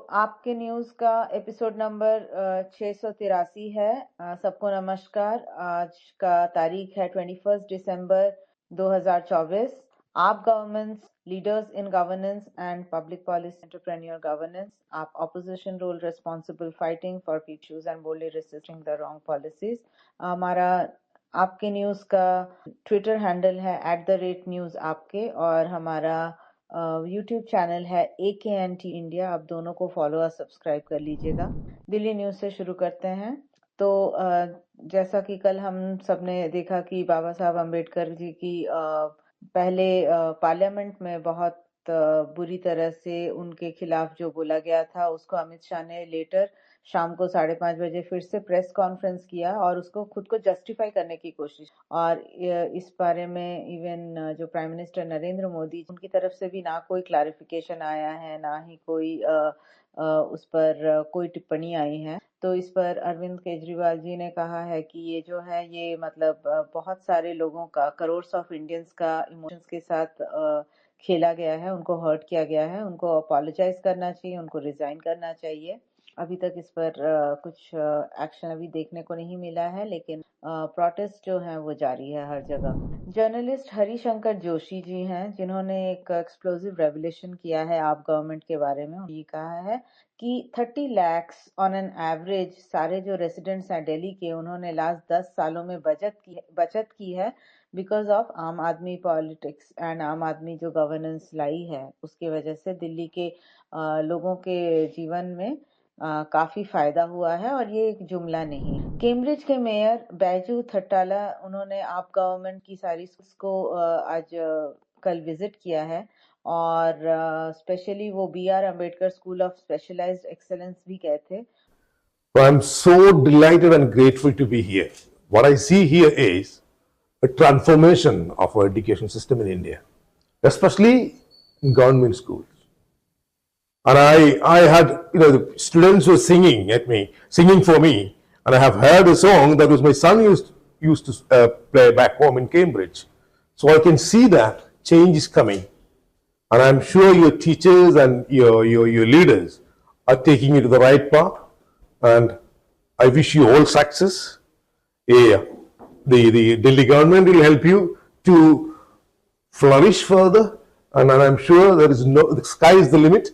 आपके न्यूज़ का episode number 683 है। सबको नमस्कार। आज का तारीख है 21 दिसंबर 2024। AAP governments leaders in governance and public policy entrepreneur governance, AAP opposition role responsible fighting for peoples and boldly resisting the wrong policies. हमारा आपके न्यूज़ का ट्विटर हैंडल है @न्यूज़ आपके, और हमारा यूट्यूब चैनल है AKNT इंडिया। आप दोनों को फॉलो और सब्सक्राइब कर लीजिएगा। दिल्ली न्यूज़ से शुरू करते हैं। तो जैसा कि कल हम सबने देखा कि बाबा साहब अम्बेडकर जी की पहले पार्लियामेंट में बहुत बुरी तरह से उनके खिलाफ जो बोला गया था, उसको अमित शाह ने लेटर शाम को 5:30 बजे फिर से प्रेस कॉन्फ्रेंस किया और उसको खुद को जस्टिफाई करने की कोशिश। और इस बारे में इवन जो प्राइम मिनिस्टर नरेंद्र मोदी, उनकी तरफ से भी ना कोई क्लैरिफिकेशन आया है, ना ही कोई उस पर कोई टिप्पणी आई है। तो इस पर अरविंद केजरीवाल जी ने कहा है कि ये जो है ये मतलब बहुत सारे लोगों का, करोड़्स ऑफ इंडियंस का इमोशंस के साथ खेला गया है, उनको हर्ट किया गया है, उनको अपोलोजाइज करना चाहिए, उनको रिजाइन करना चाहिए। अभी तक इस पर कुछ एक्शन अभी देखने को नहीं मिला है, लेकिन प्रोटेस्ट जो है वो जारी है हर जगह। जर्नलिस्ट हरिशंकर जोशी जी हैं, जिन्होंने एक एक्सप्लोसिव रेवलेशन किया है आप गवर्नमेंट के बारे में। ये कहा है कि 30 लाख ऑन एन एवरेज सारे जो रेसिडेंट्स हैं दिल्ली के, उन्होंने लास्ट 10 सालों में बचत की है बिकॉज ऑफ आम आदमी पॉलिटिक्स एंड आम आदमी जो गवर्नेंस लाई है, उसके वजह से दिल्ली के लोगों के जीवन में काफी फायदा हुआ है। और ये एक जुमला नहीं। कैम्ब्रिज के मेयर बैजू थट्टाला, उन्होंने आप गवर्नमेंट की सारी स्कूल्स को आज कल विजिट किया है, और स्पेशली वो BR Ambedkar school of specialised excellence भी गए थे। I'm so delighted and grateful to be here. What I see here is a transformation of our education system in India, especially in government schools. And I had, the students were singing for me, and I have heard a song that was my son used to play back home in Cambridge. So I can see that change is coming, and I'm sure your teachers and your leaders are taking you to the right path. And I wish you all success. Yeah, the Delhi government will help you to flourish further, and I'm sure the sky is the limit.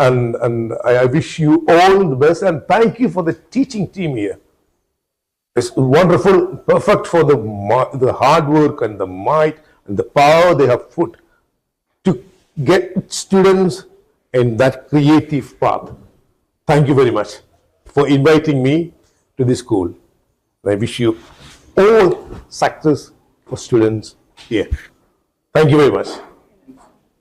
And I wish you all the best, and thank you for the teaching team here. It's wonderful, perfect for the hard work and the might and the power they have put to get students in that creative path. Thank you very much for inviting me to this school. I wish you all success for students here. Thank you very much.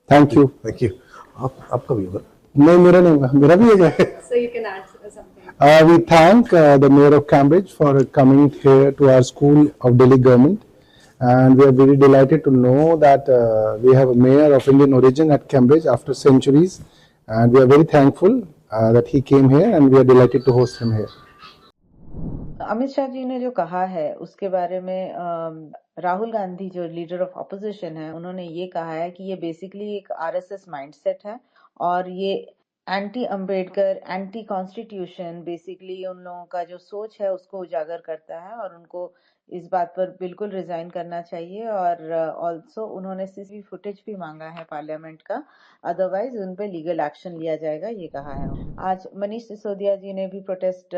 Thank you. Thank you. आपका भी होगा? नहीं, मेरा नहीं होगा, मेरा भी हो जाए. So you can add something. We thank the Mayor of Cambridge for coming here to our school of Delhi government, and we are very delighted to know that we have a mayor of Indian origin at Cambridge after centuries, and we are very thankful that he came here, and we are delighted to host him here. Amit Shah ji ने जो कहा है उसके बारे में राहुल गांधी जो leader of opposition है, उन्होंने ये कहा है कि ये बेसिकली एक RSS माइंडसेट है, और ये anti Ambedkar, anti constitution, basically उन लोगों का जो सोच है उसको उजागर करता है, और उनको इस बात पर बिल्कुल रिजाइन करना चाहिए। और ऑल्सो उन्होंने CCTV फुटेज भी मांगा है पार्लियामेंट का, अदरवाइज उन पे लीगल एक्शन लिया जाएगा, ये कहा है। आज मनीष सिसोदिया जी ने भी प्रोटेस्ट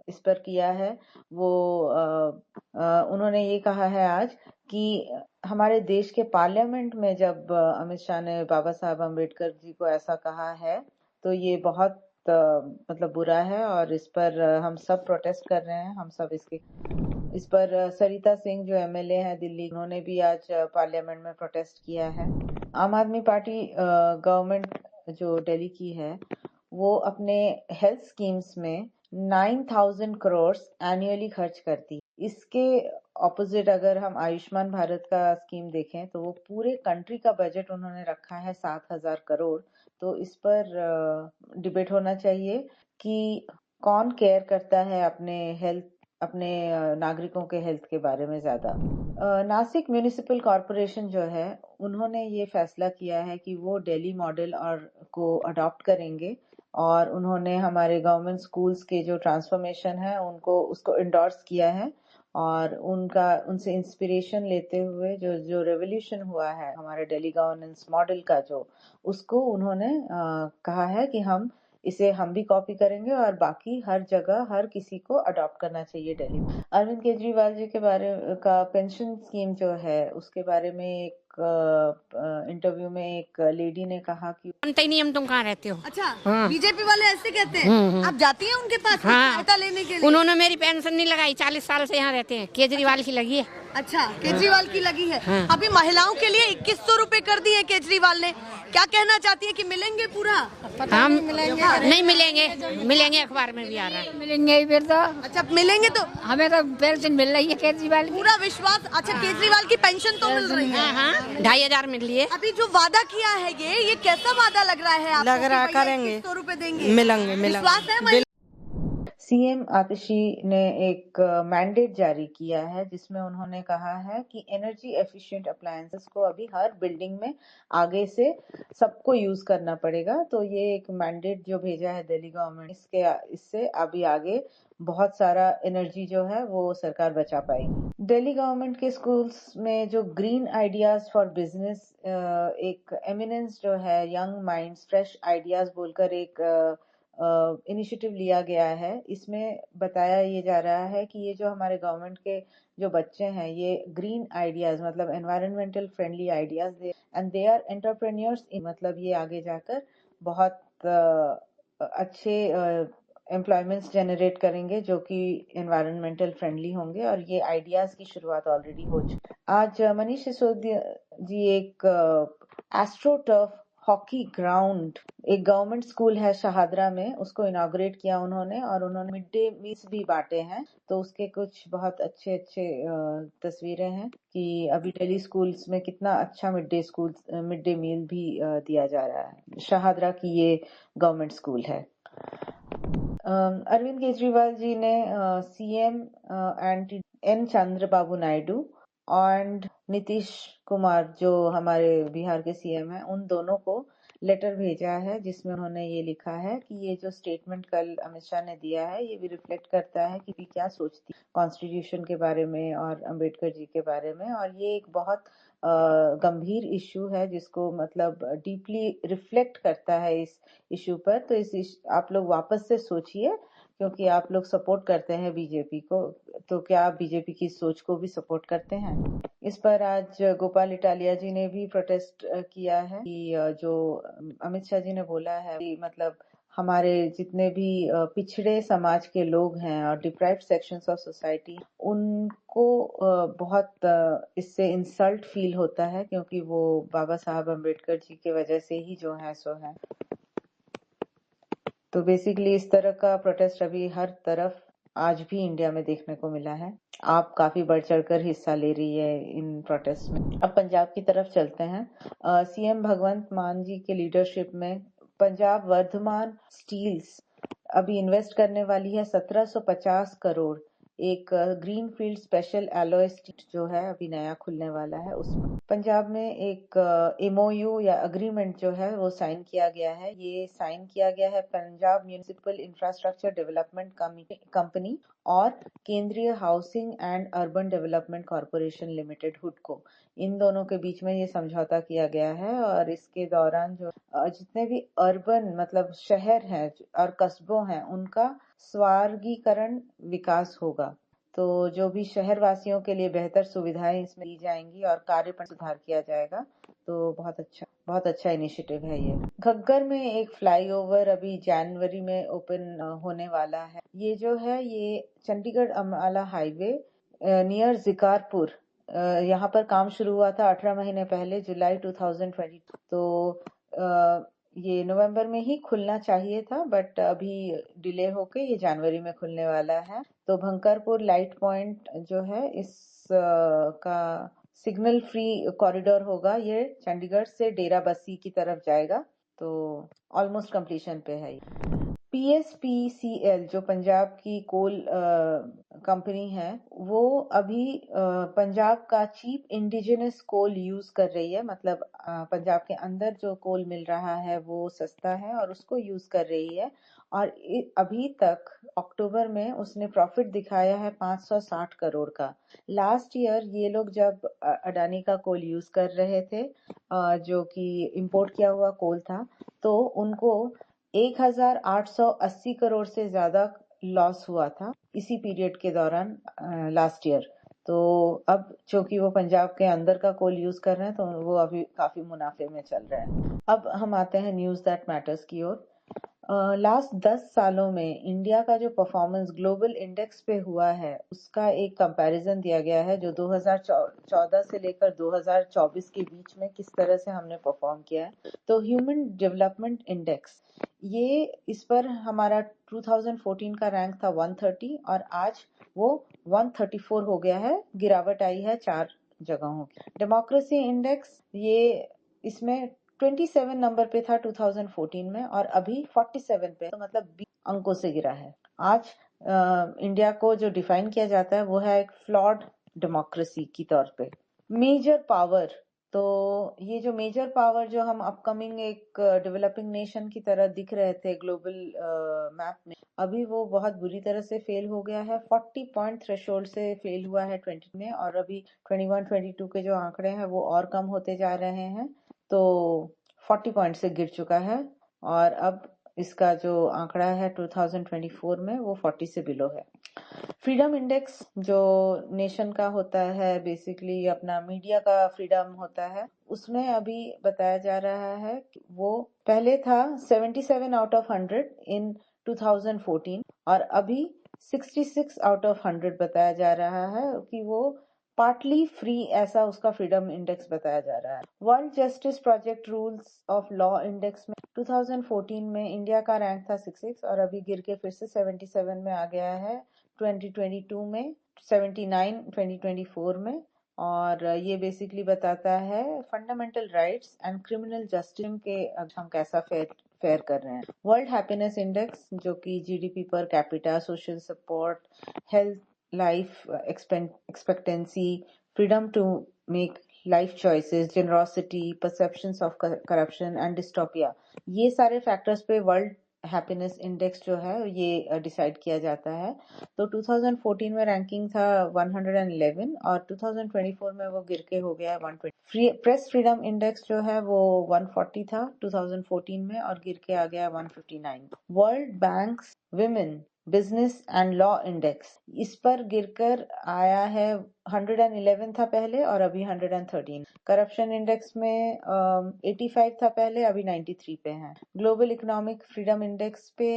इस पर किया है। वो उन्होंने ये कहा है आज कि हमारे देश के पार्लियामेंट में जब अमित शाह ने बाबा साहब अम्बेडकर जी को ऐसा कहा है, तो ये बहुत मतलब बुरा है, और इस पर हम सब प्रोटेस्ट कर रहे हैं। हम सब इस पर सरिता सिंह जो MLA हैं दिल्ली, उन्होंने भी आज पार्लियामेंट में प्रोटेस्ट किया है। आम आदमी पार्टी गवर्नमेंट जो दिल्ली की है, वो अपने हेल्थ स्कीम्स में 9,000 करोड़ एनुअली खर्च करती। इसके ऑपोजिट अगर हम आयुष्मान भारत का स्कीम देखें, तो वो पूरे कंट्री का बजट उन्होंने रखा है 7,000 करोड़। तो इस पर डिबेट होना चाहिए कि कौन केयर करता है अपने नागरिकों के हेल्थ के बारे में ज्यादा। नासिक म्यूनिसिपल कॉरपोरेशन जो है, उन्होंने ये फैसला किया है कि वो दिल्ली मॉडल को अडॉप्ट करेंगे, और उन्होंने हमारे गवर्नमेंट स्कूल्स के जो ट्रांसफॉर्मेशन है उसको इंडोर्स किया है और उनसे इंस्पिरेशन लेते हुए जो रेवोल्यूशन हुआ है हमारे दिल्ली गवर्नेंस मॉडल का उसको उन्होंने कहा है कि इसे हम भी कॉपी करेंगे और बाकी हर जगह हर किसी को अडॉप्ट करना चाहिए दिल्ली में। अरविंद केजरीवाल जी के बारे का पेंशन स्कीम जो है उसके बारे में एक इंटरव्यू में एक लेडी ने कहा कि जानते ही नहीं हम तुम कहाँ रहते हो। अच्छा, हाँ। बीजेपी वाले ऐसे कहते हैं। आप जाती हैं उनके पास हाँ। सहायता लेने के लिए? उन्होंने मेरी पेंशन नहीं लगाई, 40 साल से यहाँ रहते हैं। केजरीवाल की लगी है। अच्छा, केजरीवाल की लगी है। हाँ। अभी महिलाओं के लिए 2100 रुपए कर दिए केजरीवाल ने। क्या कहना चाहती है कि मिलेंगे पूरा? हम नहीं मिलेंगे अखबार में भी आ रहा है। मिलेंगे ही फिर तो। अच्छा, मिलेंगे तो हमें तो पेंशन मिल रही है केजरीवाल की। पूरा विश्वास। अच्छा, केजरीवाल की पेंशन तो मिल रही है। हाँ 2500 मिल रही है। अभी जो वादा किया है ये कैसा वादा लग रहा है आपको? लग रहा है कि भैया करेंगे। 2100 रुपए देंगे। मिलेंगे विश्वास है महिला? सीएम आतिशी ने एक मैंडेट जारी किया है जिसमें उन्होंने कहा है कि एनर्जी एफिशिएंट अप्लायंसेस को अभी हर बिल्डिंग में आगे से सबको यूज करना पड़ेगा। तो ये एक मैंडेट जो भेजा है दिल्ली गवर्नमेंट इससे अभी आगे बहुत सारा एनर्जी जो है वो सरकार बचा पाएगी। दिल्ली गवर्नमेंट के स्कूल्स में जो ग्रीन आइडियाज फॉर बिजनेस एक एमिनेंस जो है यंग माइंड्स फ्रेश आइडियाज बोलकर एक इनिशिएटिव लिया गया है। इसमें बताया ये जा रहा है कि ये जो हमारे गवर्नमेंट के जो बच्चे हैं ये ग्रीन आइडियाज मतलब environmental friendly ideas and they are entrepreneurs मतलब ये आगे जाकर बहुत अच्छे एम्प्लॉयमेंट्स जनरेट करेंगे जो कि एनवायरमेंटल फ्रेंडली होंगे और ये आइडियाज की शुरुआत ऑलरेडी हो चुकी। आज मनीष सिसोदिया जी एक एस्ट्रोटर्फ हॉकी ग्राउंड एक गवर्नमेंट स्कूल है शहादरा में उसको इनॉग्रेट किया उन्होंने और उन्होंने मिड डे मील्स भी बांटे हैं। तो उसके कुछ बहुत अच्छे तस्वीरें हैं कि अभी दिल्ली स्कूल्स में कितना अच्छा मिड डे मील भी दिया जा रहा है। शहादरा की ये गवर्नमेंट स्कूल है। अरविंद केजरीवाल जी ने सीएम एन चंद्रबाबू नायडू और नीतीश कुमार जो हमारे बिहार के सीएम हैं उन दोनों को लेटर भेजा है जिसमें उन्होंने ये लिखा है कि ये जो स्टेटमेंट कल अमित शाह ने दिया है ये भी रिफ्लेक्ट करता है कि क्या सोचती कॉन्स्टिट्यूशन के बारे में और अंबेडकर जी के बारे में और ये एक बहुत गंभीर इशू है जिसको मतलब डीपली रिफ्लेक्ट करता है इस इशू पर। तो आप लोग वापस से सोचिए क्योंकि आप लोग सपोर्ट करते हैं बीजेपी को तो क्या आप बीजेपी की सोच को भी सपोर्ट करते हैं? इस पर आज गोपाल इटालिया जी ने भी प्रोटेस्ट किया है कि जो अमित शाह जी ने बोला है कि मतलब हमारे जितने भी पिछड़े समाज के लोग हैं और डिप्राइव्ड सेक्शंस ऑफ सोसाइटी उनको बहुत इससे इंसल्ट फील होता है क्योंकि वो बाबा साहब अम्बेडकर जी के वजह से ही जो है सो है। तो बेसिकली इस तरह का प्रोटेस्ट अभी हर तरफ आज भी इंडिया में देखने को मिला है। आप काफी बढ़ चढ़कर हिस्सा ले रही है इन प्रोटेस्ट में। अब पंजाब की तरफ चलते हैं। सीएम भगवंत मान जी के लीडरशिप में पंजाब वर्धमान स्टील्स अभी इन्वेस्ट करने वाली है 1750 करोड़ एक green field special alloy steel जो है अभी नया खुलने वाला है। उसमें पंजाब में एक एमओयू या अग्रीमेंट जो है वो साइन किया गया है। ये साइन किया गया है Punjab municipal infrastructure development company और केंद्रीय housing and urban development corporation limited हुडको इन दोनों के बीच में ये समझौता किया गया है और इसके दौरान जो जितने भी अर्बन मतलब शहर हैं और कस्बों हैं उनका स्वर्गीकरण विकास होगा। तो जो भी शहर वासियों के लिए बेहतर सुविधाएं इसमें दी जाएंगी और कार्य पर सुधार किया जाएगा। तो बहुत अच्छा इनिशिएटिव है ये। घग्गर में एक फ्लाईओवर अभी जनवरी में ओपन होने वाला है। ये जो है ये चंडीगढ़ अम्बाला हाईवे नियर जिकारपुर यहाँ पर काम शुरू हुआ था 18 महीने पहले जुलाई 2020। तो ये नवंबर में ही खुलना चाहिए था बट अभी डिले होके ये जनवरी में खुलने वाला है। तो भंकरपुर लाइट पॉइंट जो है इस का सिग्नल फ्री कॉरिडोर होगा। ये चंडीगढ़ से डेरा बस्सी की तरफ जाएगा। तो ऑलमोस्ट कंप्लीशन पे है। PSPCL जो पंजाब की कोल कंपनी है, वो अभी पंजाब का चीप इंडिजिनस कोल यूज कर रही है। मतलब पंजाब के अंदर जो कोल मिल रहा है वो सस्ता है और उसको यूज कर रही है। और अभी तक अक्टूबर में उसने प्रॉफिट दिखाया है 560 करोड़ का। लास्ट ईयर ये लोग जब अडानी का कोल यूज कर रहे थे, जो कि इंपोर्ट किया हुआ कोल था, तो उनको 1880 करोड़ से ज्यादा लॉस हुआ था इसी पीरियड के दौरान लास्ट ईयर। तो अब चूंकि वो पंजाब के अंदर का कोल यूज कर रहे हैं, तो वो अभी काफी मुनाफे में चल रहे हैं। अब हम आते हैं न्यूज दैट मैटर्स की ओर। लास्ट 10 सालों में इंडिया का जो परफॉर्मेंस ग्लोबल इंडेक्स पे हुआ है, उसका एक कंपैरिजन दिया गया है, जो 2014 से लेकर 2024 के बीच में किस तरह से हमने परफॉर्म किया है। तो ह्यूमन डेवलपमेंट इंडेक्स, ये इस पर हमारा 2014 का रैंक था 130 और आज वो 134 हो गया है, गिरावट आई है 4 जगहों की। डेमोक्रेसी इंडेक्स, ये इसमें 27 नंबर पे था 2014 में और अभी 47 पे, तो मतलब 20 अंकों से गिरा है। आज इंडिया को जो डिफाइन किया जाता है वो है एक फ्लॉड डेमोक्रेसी की तौर पे। मेजर पावर, तो ये जो मेजर पावर जो हम अपकमिंग एक डेवलपिंग नेशन की तरह दिख रहे थे ग्लोबल मैप में, अभी वो बहुत बुरी तरह से फेल हो गया है। 40 पॉइंट थ्रेशोल्ड से फेल हुआ है 20 में, और अभी 21-22 के जो आंकड़े हैं वो और कम होते जा रहे हैं। तो 40 पॉइंट से गिर चुका है और अब इसका जो आंकड़ा है 2024 में वो 40 से बिलो है। फ्रीडम इंडेक्स जो नेशन का होता है, बेसिकली अपना मीडिया का फ्रीडम होता है, उसमें अभी बताया जा रहा है कि वो पहले था 77 आउट ऑफ 100 इन 2014 और अभी 66 आउट ऑफ 100 बताया जा रहा है कि वो पार्टली फ्री, ऐसा उसका फ्रीडम इंडेक्स बताया जा रहा है। World justice project rules of law index में 2014 में इंडिया का रैंक था 66 और अभी गिर के फिर से 77 में आ गया है 2022 में, 79 2024 में। और ये बेसिकली बताता है fundamental rights and criminal justice के हम कैसा फेयर कर रहे हैं। वर्ल्ड हैप्पीनेस इंडेक्स, जो कि GDP per capita, social support, health, life expectancy, freedom to make life choices, generosity, perceptions of corruption and dystopia, ये सारे फैक्टर्स पे वर्ल्ड हैप्पीनेस इंडेक्स जो है ये डिसाइड किया जाता है। तो 2014 में रैंकिंग था 111 और 2024 में वो गिर के हो गया है 120। प्रेस फ्रीडम इंडेक्स जो है वो 140 था 2014 में और गिर के आ गया है 159। World banks women business and law index, इस पर गिरकर आया है 111 था पहले और अभी 113। करप्शन इंडेक्स में 85 था पहले, अभी 93 पे है। ग्लोबल इकोनॉमिक फ्रीडम इंडेक्स पे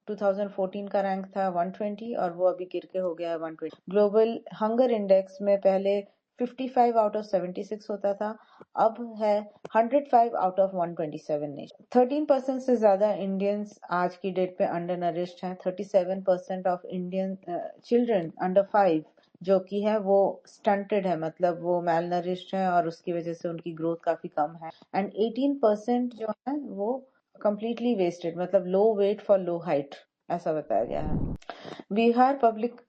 2014 का रैंक था 120 और वो अभी गिर के हो गया है 120। ग्लोबल हंगर इंडेक्स में पहले 55 आउट ऑफ 76 होता था, अब है 105 आउट ऑफ 127 नेशन। 13% से ज्यादा इंडियंस आज की डेट पे अंडर नरिश्ड हैं। 37% ऑफ इंडियन चिल्ड्रन अंडर 5 जो कि है वो स्टंटेड है, मतलब वो मेल नरिश्ड है और उसकी वजह से उनकी ग्रोथ काफी कम है। एंड 18% जो है वो कंप्लीटली वेस्टेड, मतलब लो वेट फॉर लो हाइट, ऐसा बताया गया है। Bihar public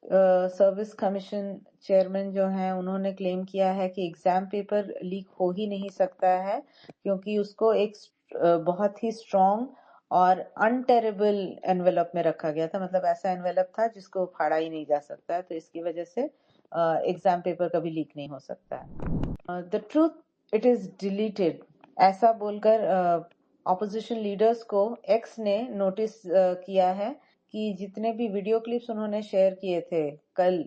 service commission chairman जो हैं, उन्होंने क्लेम किया है कि एग्जाम पेपर लीक हो ही नहीं सकता है, क्योंकि उसको एक बहुत ही स्ट्रॉन्ग और अनटेरेबल एनवेलप में रखा गया था। मतलब ऐसा एनवेलप था जिसको फाड़ा ही नहीं जा सकता है, तो इसकी वजह से एग्जाम पेपर कभी लीक नहीं हो सकता है। The truth it is deleted, ऐसा बोलकर ऑपोजिशन लीडर्स को एक्स ने नोटिस किया है कि जितने भी वीडियो क्लिप्स उन्होंने शेयर किए थे कल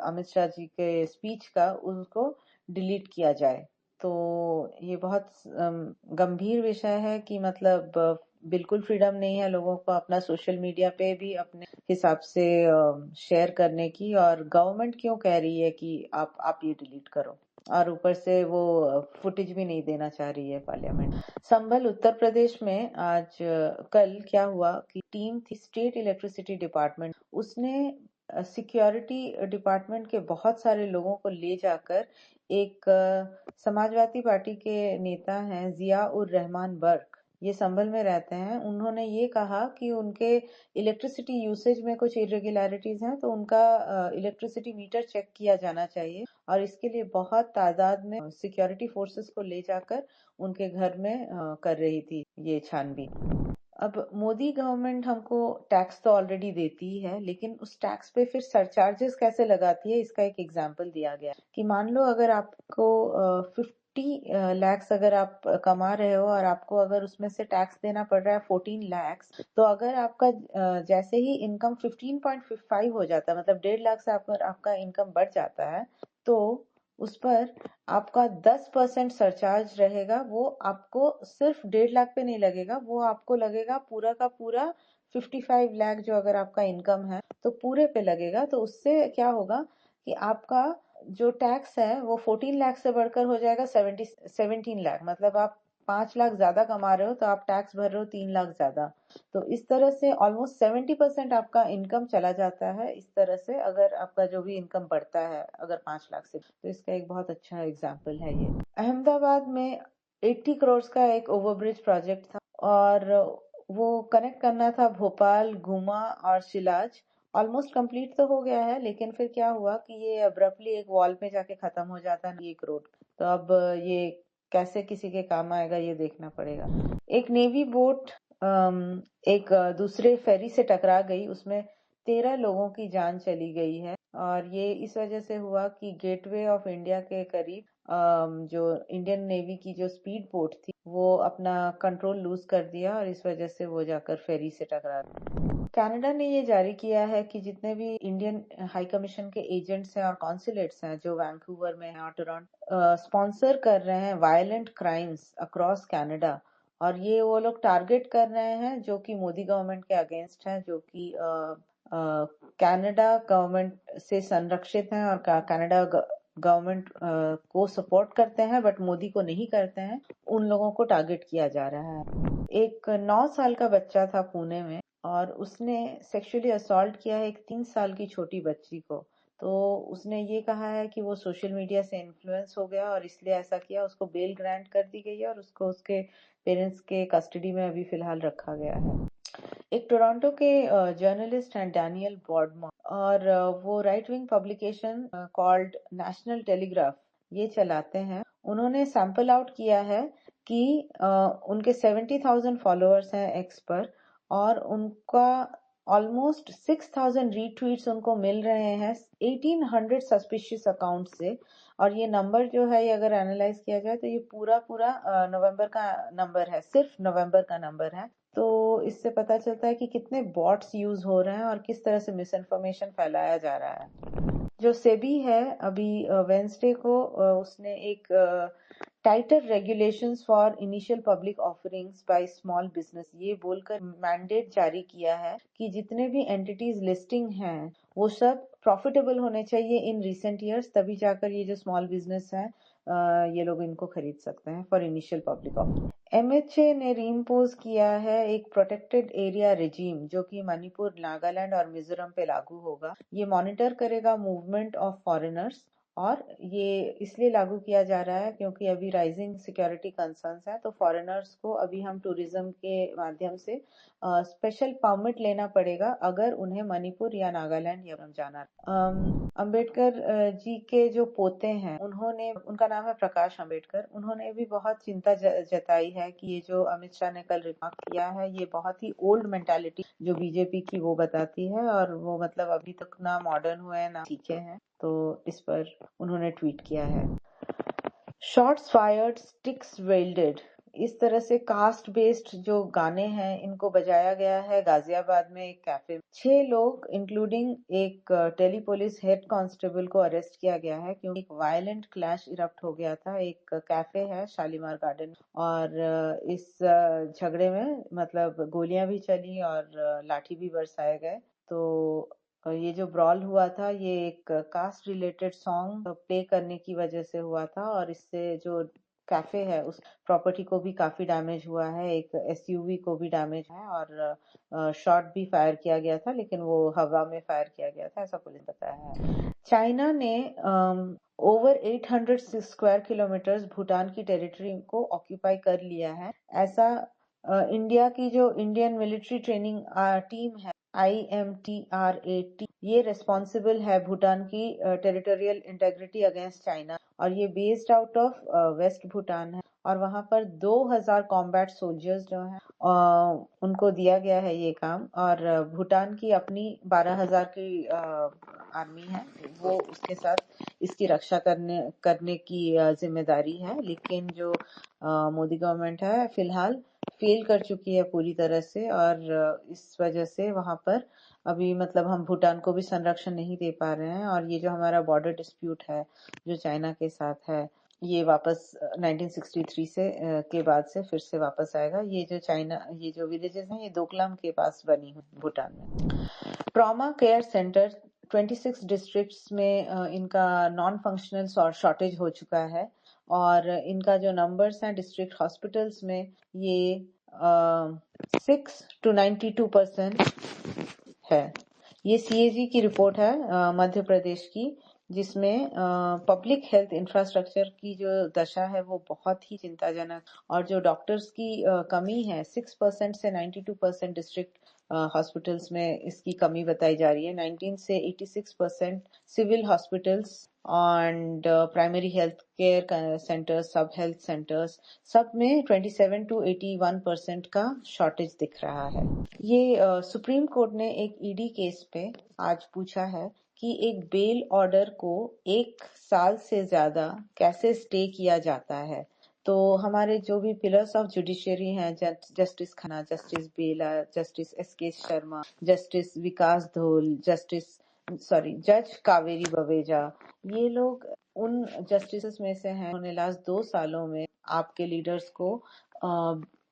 अमित शाह जी के स्पीच का, उसको डिलीट किया जाए। तो ये बहुत गंभीर विषय है कि मतलब बिल्कुल फ्रीडम नहीं है लोगों को अपना सोशल मीडिया पे भी अपने हिसाब से शेयर करने की, और गवर्नमेंट क्यों कह रही है कि आप ये डिलीट करो, और ऊपर से वो फुटेज भी नहीं देना चाह रही है पार्लियामेंट। संभल उत्तर प्रदेश में आज कल क्या हुआ कि टीम थी स्टेट इलेक्ट्रिसिटी डिपार्टमेंट, उसने सिक्योरिटी डिपार्टमेंट के बहुत सारे लोगों को ले जाकर एक समाजवादी पार्टी के नेता हैं जिया उर रहमान बर्क, ये संभल में रहते हैं, उन्होंने ये कहा कि उनके इलेक्ट्रिसिटी यूसेज में कुछ इरेगुलरिटीज हैं, तो उनका इलेक्ट्रिसिटी मीटर चेक किया जाना चाहिए और इसके लिए बहुत तादाद में सिक्योरिटी फोर्सेस को ले जाकर उनके घर में कर रही थी ये छानबीन। अब मोदी गवर्नमेंट हमको टैक्स तो ऑलरेडी देती ही है, लेकिन उस टैक्स पे फिर सरचार्जेस कैसे लगाती है, इसका एक एग्जांपल दिया गया कि मान लो अगर आपको 50 लैक्स अगर आप कमा रहे हो और आपको अगर उसमें से टैक्स देना पड़ रहा है 14 लैक्स, तो अगर आपका जैसे ही इनकम 15.5 हो जाता है, मतलब 1.5 लाख से आपका इनकम बढ़ जाता है, तो उस पर आपका 10% सरचार्ज रहेगा। वो आपको सिर्फ 1.5 लाख पे नहीं लगेगा, वो आपको लगेगा पूरा का पूरा 55 लाख जो अगर आपका इनकम है तो पूरे पे लगेगा। तो उससे क्या होगा कि आपका जो टैक्स है वो 14 लाख से बढ़कर हो जाएगा 17 लाख, मतलब आप 5 लाख ज्यादा कमा रहे हो तो आप टैक्स भर रहे हो 3 लाख ज्यादा। तो इस तरह से ऑलमोस्ट 70% आपका इनकम चला जाता है। इस तरह से अगर आपका जो भी इनकम बढ़ता है अगर 5 लाख से, तो इसका एक बहुत अच्छा एग्जाम्पल है ये। अहमदाबाद में 80 करोड़ का एक ओवरब्रिज प्रोजेक्ट था और वो कनेक्ट करना था भोपाल, गुमा और शिलाज। ऑलमोस्ट कंप्लीट तो हो गया है, लेकिन फिर क्या हुआ कि ये अब्रप्टली एक वॉल पे जाके खत्म हो जाता है ये रोड। तो अब ये कैसे किसी के काम आएगा ये देखना पड़ेगा। एक नेवी बोट एक दूसरे फेरी से टकरा गई, उसमें 13 लोगों की जान चली गई है और ये इस वजह से हुआ कि गेटवे ऑफ इंडिया के करीब जो इंडियन नेवी की जो स्पीड बोट थी वो अपना कंट्रोल लूज कर दिया और इस वजह से वो जाकर फेरी से टकरा गई। कनाडा ने ये जारी किया है कि जितने भी इंडियन हाई कमीशन के एजेंट्स हैं और कॉन्सुलेट्स हैं जो वैंकूवर में हैं और टोरंटो स्पॉन्सर कर रहे हैं वायलेंट क्राइम्स अक्रॉस कनाडा, और ये वो लोग टारगेट कर रहे हैं जो कि मोदी गवर्नमेंट के अगेंस्ट हैं, जो कि कनाडा गवर्नमेंट से संरक्षित हैं और कनाडा गवर्नमेंट को सपोर्ट करते हैं बट मोदी को नहीं करते हैं, उन लोगों को टारगेट किया जा रहा है। एक 9 साल का बच्चा था पुणे में और उसने सेक्सुअली असॉल्ट किया है एक 3 साल की छोटी बच्ची को। तो उसने ये कहा है कि वो सोशल मीडिया से इन्फ्लुएंस हो गया और इसलिए ऐसा किया। उसको बेल ग्रांट कर दी गई है और उसको उसके पेरेंट्स के कस्टडी में अभी फिलहाल रखा गया है। एक टोरंटो के जर्नलिस्ट हैं डैनियल बॉर्डमॉन और वो right wing publication called national telegraph ये चलाते हैं। उन्होंने सैंपल आउट किया है कि उनके 70,000 फॉलोअर्स हैं एक्स पर और उनका ऑलमोस्ट 6,000 रीट्वीट्स उनको मिल रहे हैं 1800 सस्पिशियस अकाउंट से। और ये नंबर जो है ये अगर एनालाइज किया जाए तो ये पूरा नवंबर का नंबर है, सिर्फ नवंबर का नंबर है। तो इससे पता चलता है कि कितने बॉट्स यूज हो रहे हैं और किस तरह से मिस इन्फॉर्मेशन फैलाया जा रहा है। जो सेबी है अभी वेंसडे को उसने एक tighter regulations for initial public offerings by small business ये बोलकर मैंडेट जारी किया है कि जितने भी एंटिटीज लिस्टिंग हैं वो सब प्रॉफिटेबल होने चाहिए इन रिसेंट ईयर्स, तभी जाकर ये जो स्मॉल बिजनेस है ये लोग इनको खरीद सकते हैं for initial public offering. MHA ने रीइम्पोज किया है एक प्रोटेक्टेड एरिया रेजिम जो कि मणिपुर, नागालैंड और मिजोरम पे लागू होगा। ये मॉनिटर करेगा मूवमेंट ऑफ फॉरेनर्स और ये इसलिए लागू किया जा रहा है क्योंकि अभी राइजिंग सिक्योरिटी कंसर्न्स है। तो फॉरेनर्स को अभी हम टूरिज्म के माध्यम से स्पेशल परमिट लेना पड़ेगा अगर उन्हें मणिपुर या नागालैंड या जाना। अंबेडकर जी के जो पोते हैं उन्होंने, उनका नाम है प्रकाश अंबेडकर, उन्होंने भी बहुत चिंता जताई है कि ये जो अमित शाह ने कल रिमार्क किया है ये बहुत ही ओल्ड मेंटालिटी जो बीजेपी की वो बताती है और वो मतलब अभी तक ना मॉडर्न हुए हैं ना सीखे हैं। तो इस पर उन्होंने ट्वीट किया है शॉट्स फायर्ड स्टिक्स वेल्डेड। इस तरह से कास्ट बेस्ड जो गाने हैं इनको बजाया गया है गाजियाबाद में एक कैफे में। 6 लोग इंक्लूडिंग एक टेली पुलिस हेड कांस्टेबल को अरेस्ट किया गया है क्योंकि एक वायलेंट क्लैश इरप्ट हो गया था। एक कैफे है शालीमार गार्डन और इस झगड़े में मतलब गोलियां भी चली और लाठी भी बरसाए गए। तो ये जो ब्रॉल हुआ था ये एक कास्ट रिलेटेड सॉन्ग प्ले करने की वजह से हुआ था और इससे जो कैफे है उस प्रॉपर्टी को भी काफी डैमेज हुआ है, एक एसयूवी को भी डैमेज है और शॉट भी फायर किया गया था लेकिन वो हवा में फायर किया गया था ऐसा पुलिस बताया है। चाइना ने ओवर 800 स्क्वायर किलोमीटर्स भूटान की टेरिटरी को ऑक्यूपाई कर लिया है, ऐसा इंडिया की जो इंडियन मिलिट्री ट्रेनिंग टीम है IMTRAT, ये रिस्पॉन्सिबल है भूटान की टेरिटोरियल इंटेग्रिटी अगेंस्ट चाइना, और ये based out of west Bhutan है, और वहां पर 2000 कॉम्बैट सोल्जर्स जो हैं उनको दिया गया है ये काम, और भूटान की अपनी 12,000 की आर्मी है, वो उसके साथ इसकी रक्षा करने की जिम्मेदारी है। लेकिन जो मोदी गवर्नमेंट है फिलहाल फेल कर चुकी है पूरी तरह से, और इस वजह से वहां पर अभी मतलब हम भूटान को भी संरक्षण नहीं दे पा रहे हैं, और ये जो हमारा बॉर्डर डिस्प्यूट है जो चाइना के साथ है, ये वापस 1963 से के बाद से फिर से वापस आएगा। ये जो विलेजेस हैं ये दोकलाम के पास बनी हुई भूटान में। ट्रॉमा केयर सेंटर 26 डिस्ट्रिक्ट्स में इनका नॉन फंक्शनल शॉर्टेज हो चुका है, और इनका जो नंबर्स हैं डिस्ट्रिक्ट हॉस्पिटल्स में ये 6 to 92% है। ये CAG की रिपोर्ट है मध्य प्रदेश की, जिसमें पब्लिक हेल्थ इंफ्रास्ट्रक्चर की जो दशा है वो बहुत ही चिंताजनक, और जो डॉक्टर्स की कमी है 6% से 92% डिस्ट्रिक्ट हॉस्पिटल्स में इसकी कमी बताई जा रही है। 19 से 86% civil hospitals and primary health care centres, sub health centres, सब में 27 to 81% का शॉर्टेज दिख रहा है। ये सुप्रीम कोर्ट ने एक ED केस पे आज पूछा है कि एक बेल ऑर्डर को 1 साल से ज्यादा कैसे स्टे किया जाता है। तो हमारे जो भी पिलर्स ऑफ जुडिशियरी हैं, जस्टिस खन्ना, जस्टिस बेला, जस्टिस SK शर्मा, जस्टिस विकास धोल, जज कावेरी बवेजा, ये लोग उन जस्टिस में से हैं उन्होंने लास्ट 2 सालों में आपके लीडर्स को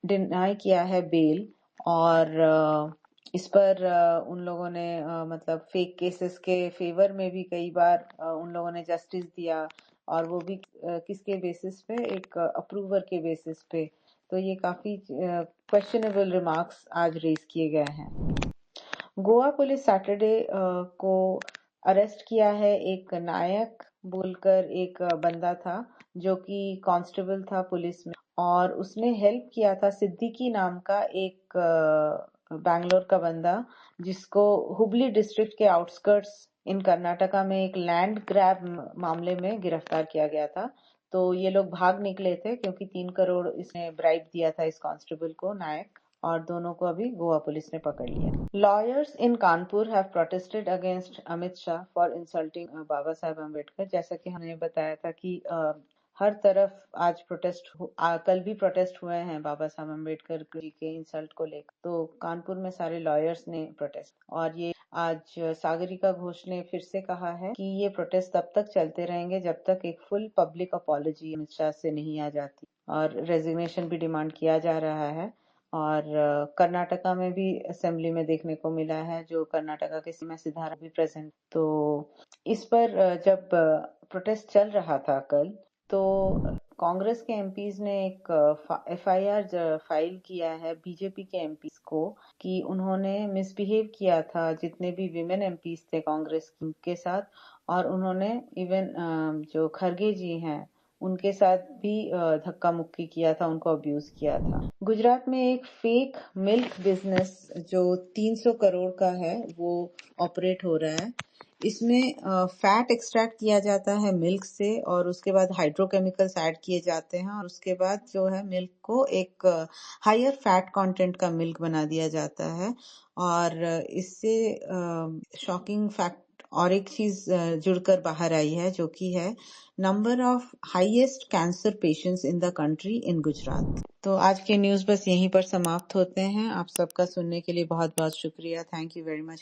डिनाई किया है बेल, और इस पर उन लोगों ने मतलब फेक केसेस के फेवर में भी कई बार उन लोगों ने जस्टिस दिया, और वो भी किसके बेसिस पे, एक अप्रूवर के बेसिस पे। तो ये काफी क्वेश्चनेबल रिमार्क्स आज रेज किए गए हैं। गोवा पुलिस सैटरडे को अरेस्ट किया है एक नायक बोलकर एक बंदा था जो कि कांस्टेबल था पुलिस में, और उसने हेल्प किया था सिद्दीकी नाम का एक बैंगलोर का बंदा, जिसको हुबली डिस्ट्रिक्ट के आउटस्कर्ट्स इन कर्नाटका में एक लैंड ग्रैब मामले में गिरफ्तार किया गया था। तो ये लोग भाग निकले थे क्योंकि 3 करोड़ इसने ब्राइब दिया था इस कांस्टेबल को, नायक, और दोनों को अभी गोवा पुलिस ने पकड़ लिया। Lawyers in Kanpur have protested against Amit Shah for insulting Baba Saheb Ambedkar. जैसा कि हमने बताया था कि हर तरफ आज कल भी प्रोटेस्ट हुए हैं बाबा साहब अम्बेडकर जी के इंसल्ट को लेकर। तो कानपुर में सारे लॉयर्स ने प्रोटेस्ट, और ये आज सागरिका घोष ने फिर से कहा है कि ये प्रोटेस्ट तब तक चलते रहेंगे जब तक एक full public apology Amit Shah से नहीं आ जाती, और रेजिग्नेशन भी डिमांड किया जा रहा है। और कर्नाटका में भी असेंबली में देखने को मिला है, जो कर्नाटका के सीएम सिद्धारा भी प्रेजेंट। तो इस पर जब प्रोटेस्ट चल रहा था कल, तो कांग्रेस के एमपीज ने एक FIR फाइल किया है बीजेपी के एमपीज को कि उन्होंने मिसबिहेव किया था, जितने भी विमेन एमपीज थे कांग्रेस के साथ, और उन्होंने इवन जो खरगे जी हैं उनके साथ भी धक्का मुक्की किया था, उनको अब्यूज किया था। गुजरात में एक फेक मिल्क बिजनेस जो 300 करोड़ का है वो ऑपरेट हो रहा है। इसमें फैट एक्सट्रैक्ट किया जाता है मिल्क से, और उसके बाद हाइड्रोकेमिकल्स ऐड किए जाते हैं, और उसके बाद जो है मिल्क को एक हायर फैट कंटेंट का मिल्क बना दिया जाता है। और इससे शॉकिंग फैक्ट और एक चीज जुड़कर बाहर आई है, जो कि है number of highest cancer patients in the country in Gujarat. तो आज के न्यूज बस यहीं पर समाप्त होते हैं। आप सबका सुनने के लिए बहुत बहुत शुक्रिया। Thank you very much.